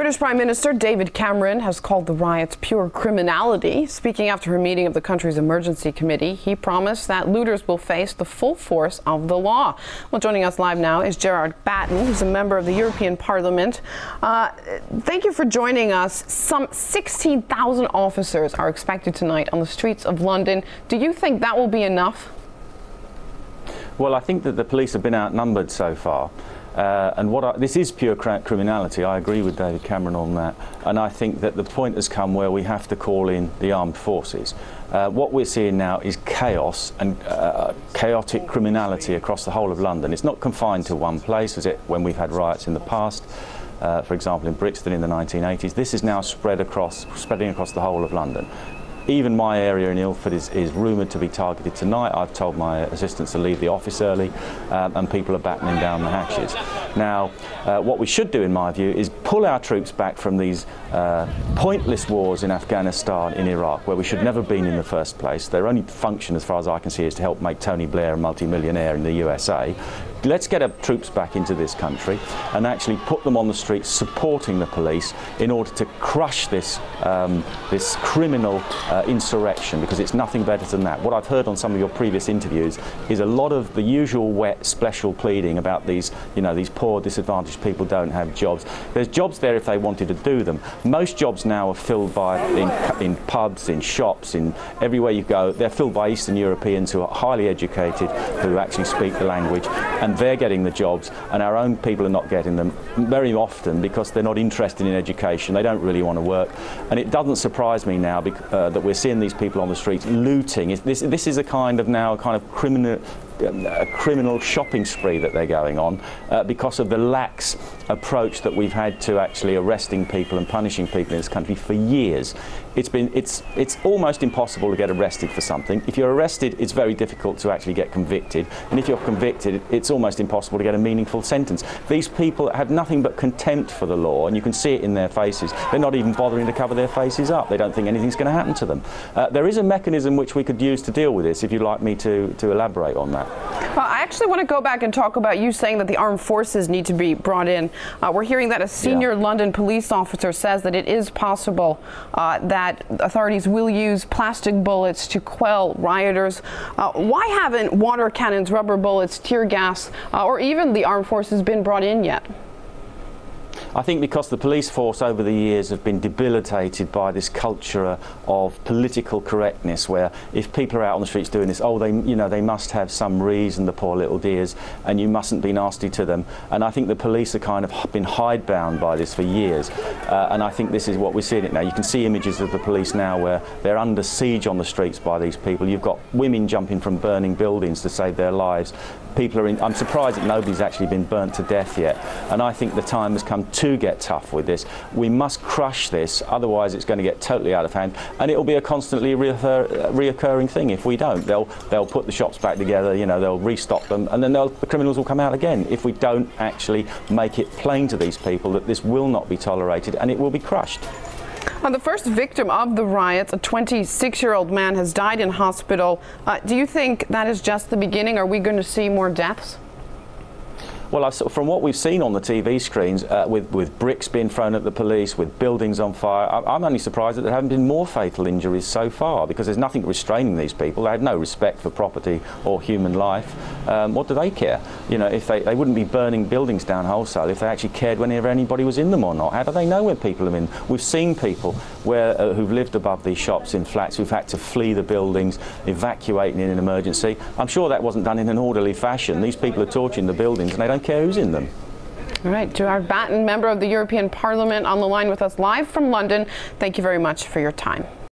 British Prime Minister David Cameron has called the riots pure criminality. Speaking after a meeting of the country's emergency committee, he promised that looters will face the full force of the law. Well, joining us live now is Gerard Batten, who's a member of the European Parliament. Thank you for joining us. Some 16,000 officers are expected tonight on the streets of London. Do you think that will be enough? Well, I think that the police have been outnumbered so far. This is pure criminality. I agree with David Cameron on that. And I think that the point has come where we have to call in the armed forces. What we're seeing now is chaos and chaotic criminality across the whole of London. It's not confined to one place, as when we've had riots in the past. For example, in Brixton in the 1980s. This is now spreading across the whole of London. Even my area in Ilford is rumoured to be targeted tonight. I've told my assistants to leave the office early, and people are battening down the hatches. Now, what we should do, in my view, is pull our troops back from these pointless wars in Afghanistan, in Iraq, where we should never have been in the first place. Their only function, as far as I can see, is to help make Tony Blair a multi-millionaire in the USA. Let's get our troops back into this country and actually put them on the streets supporting the police in order to crush this criminal insurrection, because it's nothing better than that. What I've heard on some of your previous interviews is a lot of the usual wet special pleading about these poor disadvantaged people don't have jobs. There's jobs there if they wanted to do them. Most jobs now are filled by in pubs, in shops, in everywhere you go. They're filled by Eastern Europeans who are highly educated, who actually speak the language, and they're getting the jobs, and our own people are not getting them very often because they're not interested in education. They don't really want to work. And it doesn't surprise me now that we're seeing these people on the streets looting. This is a kind of criminal shopping spree that they're going on because of the lax approach that we've had to actually arresting people and punishing people in this country for years. It's almost impossible to get arrested for something. If you're arrested, it's very difficult to actually get convicted, and if you're convicted, it's almost impossible to get a meaningful sentence. These people have nothing but contempt for the law, and you can see it in their faces. They're not even bothering to cover their faces up. They don't think anything's going to happen to them. There is a mechanism which we could use to deal with this, if you'd like me to elaborate on that. Well, I actually want to go back and talk about you saying that the armed forces need to be brought in. We're hearing that a senior London police officer says that it is possible that authorities will use plastic bullets to quell rioters. Why haven't water cannons, rubber bullets, tear gas, or even the armed forces been brought in yet? I think because the police force over the years have been debilitated by this culture of political correctness, where if people are out on the streets doing this, they must have some reason, the poor little dears, and you mustn't be nasty to them. And I think the police are kind of been hidebound by this for years. And I think this is what we're seeing it now. You can see images of the police now where they're under siege on the streets by these people. You've got women jumping from burning buildings to save their lives. I'm surprised that nobody's actually been burnt to death yet. And I think the time has come to get tough with this. We must crush this, otherwise it's going to get totally out of hand, and it will be a constantly reoccurring thing if we don't. They'll put the shops back together, they'll restock them, and then the criminals will come out again if we don't actually make it plain to these people that this will not be tolerated and it will be crushed. The first victim of the riots, a 26-year-old man, has died in hospital. Do you think that is just the beginning? Are we going to see more deaths? Well, from what we've seen on the TV screens, with bricks being thrown at the police, with buildings on fire, I'm only surprised that there haven't been more fatal injuries so far, because there's nothing restraining these people. They have no respect for property or human life. What do they care? If they wouldn't be burning buildings down wholesale if they actually cared whenever anybody was in them or not. How do they know when people are in? We've seen people who've lived above these shops in flats who've had to flee the buildings, evacuating in an emergency. I'm sure that wasn't done in an orderly fashion. These people are torching the buildings and they don't care who's in them. All right, Gerard Batten, member of the European Parliament, on the line with us live from London. Thank you very much for your time.